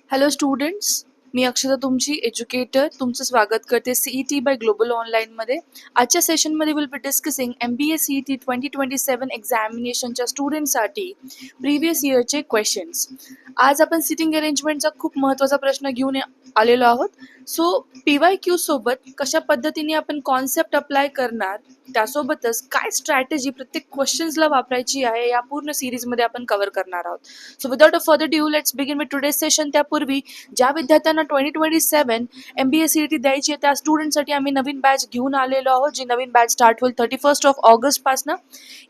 Hello students, मी अक्षता तुमची educator तुमचं स्वागत करते सीईटी बाय ग्लोबल ऑनलाईनमध्ये. आजच्या सेशनमध्ये will be discussing MBA CET 2027 एक्झामिनेशनच्या स्टुडंटसाठी प्रिव्हियस इयरचे क्वेश्चन्स. आज आपण सिटिंग अरेंजमेंटचा खूप महत्त्वाचा प्रश्न घेऊन आलेलो आहोत. सो PYQ सोबत कशा पद्धतीने आपण कॉन्सेप्ट अप्लाय करणार, त्यासोबतच काय स्ट्रॅटेजी प्रत्येक क्वेश्चन्सला वापरायची आहे या पूर्ण सिरीजमध्ये आपण कव्हर करणार आहोत. So without a further due let's begin with today's session. त्यापूर्वी ज्या विद्यार्थ्यांना 2027 MBA CET द्यायची आहे त्या स्टुडंटसाठी आम्ही नवीन बॅच घेऊन आलेलो आहोत, जी नवीन बॅच स्टार्ट होईल 31 ऑगस्ट पासनं.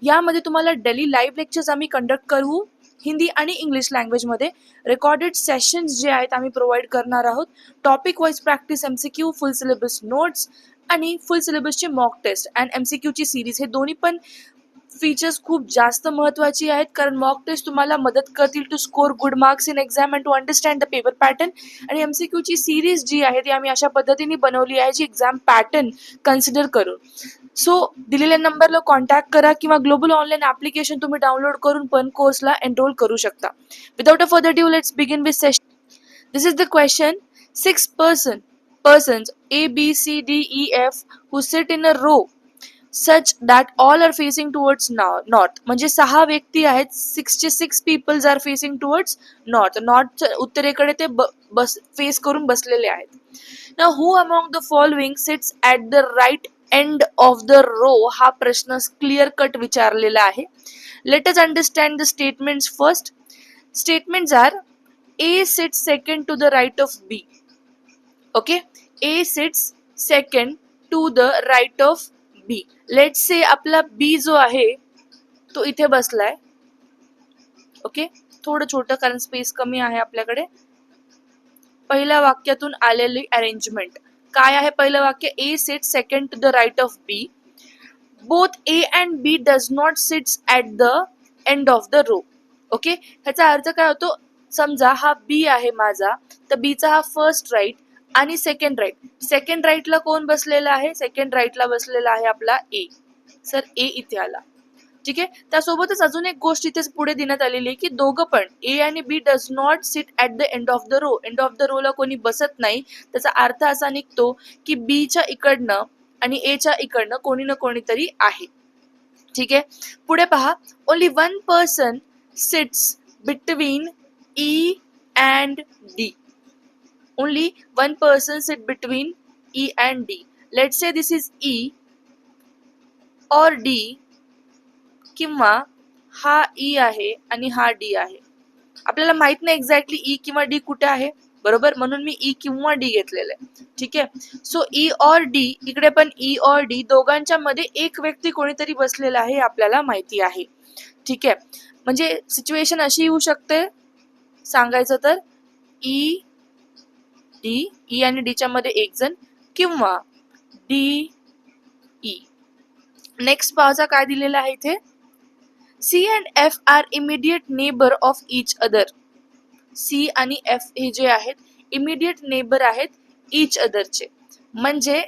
यामध्ये तुम्हाला डेली लाईव्ह लेक्चर्स आम्ही कंडक्ट करू हिंदी आणि इंग्लिश लँग्वेजमध्ये. रेकॉर्डेड सेशन्स जे आहेत आम्ही प्रोव्हाइड करणार आहोत. Topic wise practice, MCQ, full syllabus notes आणि फुल सिलेबसची मॉक टेस्ट अँड MCQची सिरीज, हे दोन्ही पण फीचर्स खूप जास्त महत्त्वाची आहेत, कारण मॉक टेस्ट तुम्हाला मदत करतील to score good marks in exam and to understand the paper pattern. आणि MCQची सिरीज जी आहे ती आम्ही अशा पद्धतीने बनवली आहे जी एक्झाम पॅटर्न कन्सिडर करून. सो दिलेल्या नंबरला कॉन्टॅक्ट करा किंवा ग्लोबल ऑनलाईन ॲप्लिकेशन तुम्ही डाउनलोड करून पण कोर्सला एनरोल करू शकता. Without a further due let's begin with session. This is the question. Six persons A, B, C, D, E, F who sit in a row such that all are facing towards north. म्हणजे 6 व्यक्ती आहेत, 66 peoples are facing towards north. North उत्तरेकडे ते बस face करून बसलेले आहेत. Now who among the following sits at the right end of the row? हा प्रश्न क्लिअर कट विचारलेला आहे. Let us understand the statements first. Statements are: A sits second to the right of B. Okay, A sits second to the right of B. Let's say आपला B जो आहे तो इथे बसलाय. ओके, थोडं छोटं कारण स्पेस कमी आहे आपल्याकडे. पहिल्या वाक्यातून आलेली अरेंजमेंट काय आहे? पहिलं वाक्य: A sits second to the right of B. Both A and B does not sit at the end of the row. Okay, ह्याचा अर्थ काय होतो? समजा हा बी आहे माझा, तर बीचा हा फर्स्ट राईट आणि सेकंड राईट. सेकंड राईटला कोण बसलेला आहे? सेकंड राईटला बसलेला आहे आपला ए. सर ए इथे आला. ठीक आहे, त्यासोबतच अजून एक गोष्ट इथे पुढे देण्यात आलेली आहे की दोघं पण ए आणि B does not sit at the end of the row. End of the रोला कोणी बसत नाही. त्याचा अर्थ असा निघतो की बीच्या इकडनं आणि एच्या इकडनं कोणी ना कोणीतरी आहे. ठीक आहे, पुढे पहा. Only one person sits between E and D. Only one person sit between E and D. Let's say this is E or D, किंवा हा E आहे आणि हा D आहे. आपल्याला माहित नाही एक्झॅक्टली E किंवा D कुठे आहे, बरोबर, म्हणून मी E किंवा D घेतलेलं आहे. ठीक आहे, सो E और D, इकडे पण E और D, दोघांच्या मध्ये एक व्यक्ती कोणीतरी बसलेला आहे आपल्याला माहिती आहे. ठीक आहे, म्हणजे सिच्युएशन अशी येऊ शकते सांगायचं तर ई आणि डीच्या मध्ये एक जण किंवा डी ई. नेक्स्ट पाहायचा काय दिलेला आहे इथे? C and F are immediate neighbour of each other. C आणि एफ हे जे आहेत इमिडिएट नेबर आहेत इच अदरचे. म्हणजे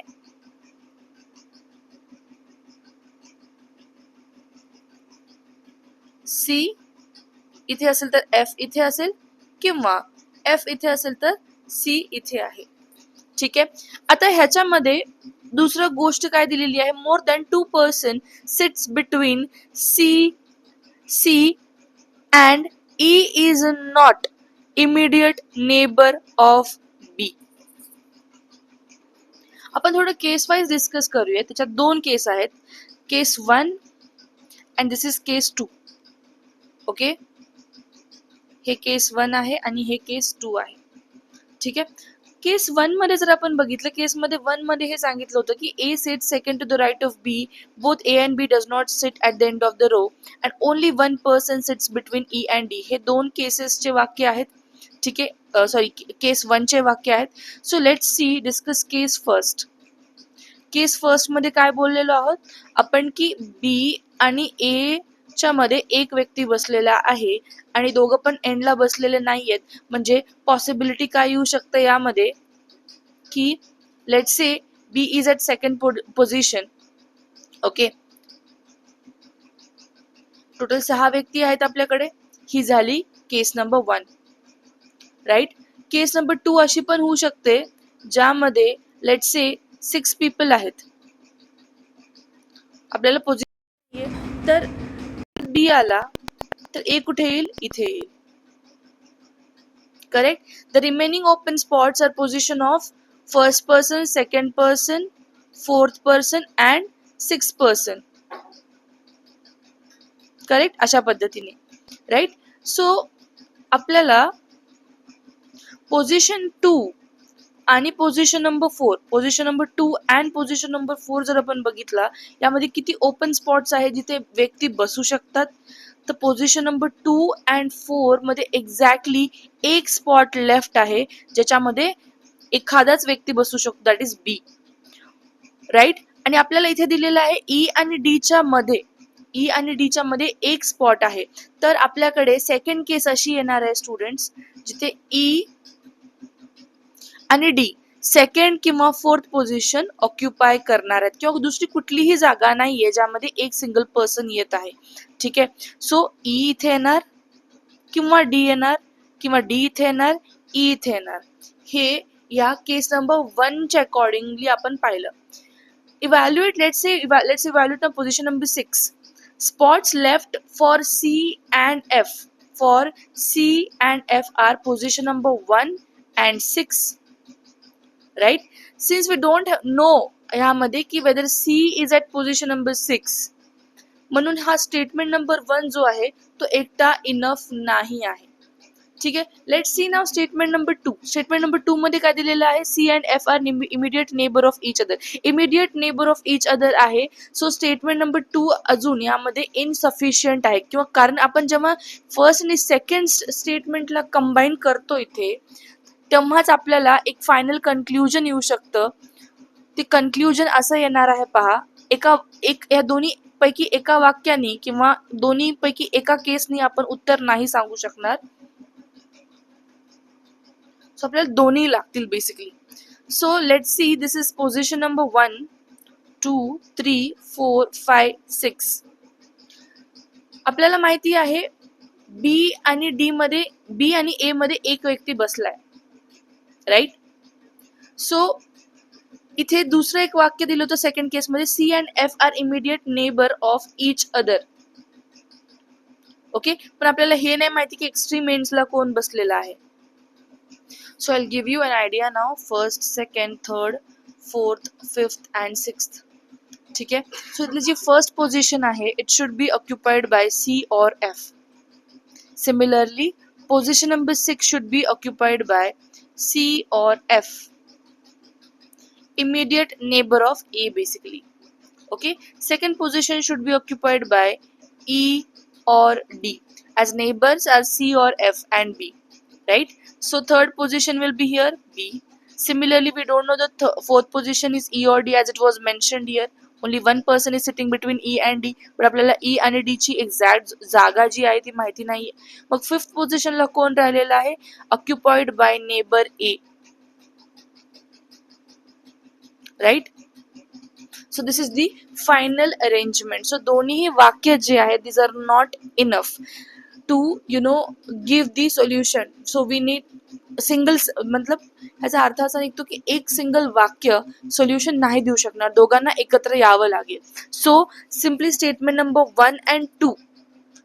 सी इथे असेल तर एफ इथे असेल, किंवा एफ इथे असेल तर सी इथे आहे. ठीक आहे, आता ह्याच्यामध्ये दुसरं गोष्ट काय दिलेली आहे? More than 2 person sits between C and E is not immediate neighbour of B. आपण थोडं केस वाईज डिस्कस करूया. त्याच्यात 2 केस आहेत, केस 1 and this is case 2. Okay, हे केस 1 आहे आणि हे केस 2 आहे. ठीक आहे, केस 1 मध्ये जर आपण बघितलं, केस मध्ये 1 मध्ये हे सांगितलं होतं की A sit second to the right of B, both A and B does not sit at the end of the row and only one person sits between E and D. हे 2 केसेसचे वाक्य आहेत. ठीक आहे, सॉरी, केस 1 चे वाक्य आहेत. So let's see discuss case first. Case first मध्ये काय बोललेलो आहोत आपण की बी आणि ए च्या मध्ये एक व्यक्ती बसलेला आहे आणि दोघं पण एंडला बसलेले नाहीयेत. म्हणजे पॉसिबिलिटी काय येऊ शकते यामध्ये की let's say B is at second position. Okay, total 6 व्यक्ती आहेत आपल्याकडे. ही झाली case number 1, right. Case number 2 अशी पण होऊ शकते ज्यामध्ये लेट्स से 6 पीपल आहेत, आपल्याला पोझिशन तर बी आला तर ए कुठे येईल, इथे येईल. Correct. The remaining open spots are position of first person, second person, fourth person and six person. Correct, अशा पद्धतीने. राईट. सो आपल्याला पोझिशन 2 आणि position number 4, position number 2 and position number 4 जर आपण बघितला, यामध्ये किती ओपन स्पॉट्स आहेत जिथे व्यक्ती बसू शकतात. तर पोझिशन नंबर 2 अँड 4 मध्ये एक्झॅक्टली एक स्पॉट लेफ्ट आहे ज्याच्यामध्ये एखादाच व्यक्ती बसू शकतो, दॅट इज बी. राईट. आणि आपल्याला इथे दिलेलं आहे ई आणि डीच्या मध्ये, ई आणि डीच्या मध्ये एक स्पॉट आहे. तर आपल्याकडे सेकंड केस अशी येणार आहे स्टुडंट्स, जिथे ई आणि डी सेकंड किंवा फोर्थ पोझिशन ऑक्युपाय करणार आहेत, किंवा दुसरी कुठलीही जागा नाहीये ज्यामध्ये एक सिंगल पर्सन येत आहे. ठीक आहे. सो ई इथे येणार किंवा डी येणार, किंवा डी इथे येणार, ई इथे येणार. हे या केस नंबर 1 च्या अकॉर्डिंगली आपण पाहिलं. Evaluate, let's evaluate the position number 6. Spots left for C and F. For C and F are position number 1 and 6. Right? Since we don't know यामध्ये की whether C is at position number 6, म्हणून हा statement number 1 जो आहे तो एकटा enough नाही आहे. ठीक आहे. Let's see now statement number 2. Statement number 2 मध्ये काय दिलेलं आहे, C and F are immediate neighbour of each other. Immediate neighbour of each other आहे. सो स्टेटमेंट नंबर 2 अजून यामध्ये इनसफिशियंट आहे, किंवा कारण आपण जेव्हा फर्स्ट आणि सेकंड स्टेटमेंटला कंबाईन करतो इथे, तेव्हाच आपल्याला एक फायनल कन्क्ल्युजन येऊ शकतं. ते कन्क्ल्युजन असं येणार आहे, पहा, या दोन्ही पैकी एका वाक्याने किंवा दोन्ही पैकी एका केसनी आपण उत्तर नाही सांगू शकणार. सो आपल्याला दोन्ही लागतील basically. So let's see, this is position number 1, 2, 3, 4, 5, 6. आपल्याला माहिती आहे बी आणि डी मध्ये, बी आणि ए मध्ये एक व्यक्ती बसलाय. राईट. सो इथे दुसरं एक वाक्य दिलं होतं सेकंड केस मध्ये, C and F are immediate neighbour of each other. Okay. पण आपल्याला हे नाही माहिती की एक्स्ट्रीम एंड्सला कोण बसलेला आहे. So I'll give you an idea now. First, second, third, fourth, fifth and sixth. ठीक है. So इथली जी first position आहे, it should be occupied by C or F. Similarly, position number 6 should be occupied by C or F. Immediate neighbor of A basically. Okay. Second position should be occupied by E or D. As neighbors are C or F and B. Right. So third position will be here B. Similarly, we don't know the fourth position is E or D as it was mentioned here. Only one person is sitting between E and D. But आपल्याला E आणि D ची exact जागा जी आहे ती माहिती नाहीये. मग fifth पोझिशनला कोण राहिलेला आहे, occupied by neighbour A. Right. So this is the final arrangement. So दोन्ही वाक्य जे आहेत, these are not enough to give the solution. So we need single, मतलब ह्याचा अर्थ असा निघतो की एक सिंगल वाक्य सोल्युशन नाही देऊ शकणार, दोघांना एकत्र यावं लागेल. So simply statement number 1 and 2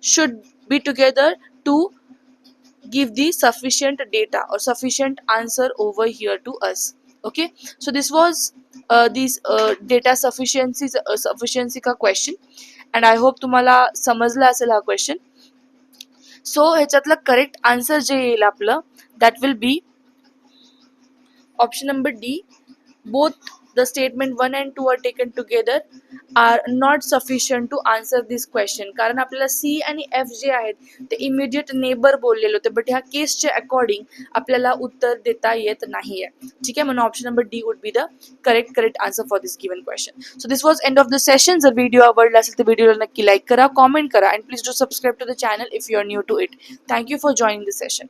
should be together to give the sufficient data or sufficient answer over here to us. Okay. So this was this data sufficiency का क्वेश्चन, and I hope तुम्हाला समजला असेल हा question. So ह्याच्यातलं correct answer जे येईल आपलं, that will be option number D. Both the statement 1 and 2 are taken together are not sufficient to answer this question. कारण आपल्याला सी आणि एफ जे आहेत ते इमिडिएट नेबर बोललेले होते, बट ह्या केसच्या अकॉर्डिंग आपल्याला उत्तर देता येत नाहीये. ठीक आहे. म्हणून option number D would be the correct answer for this given question. So this was end of the session. जर व्हिडिओ आवडला असेल तर व्हिडिओला नक्की लाईक करा, कॉमेंट करा, and please do subscribe to the channel if you are new to it. Thank you for joining the session.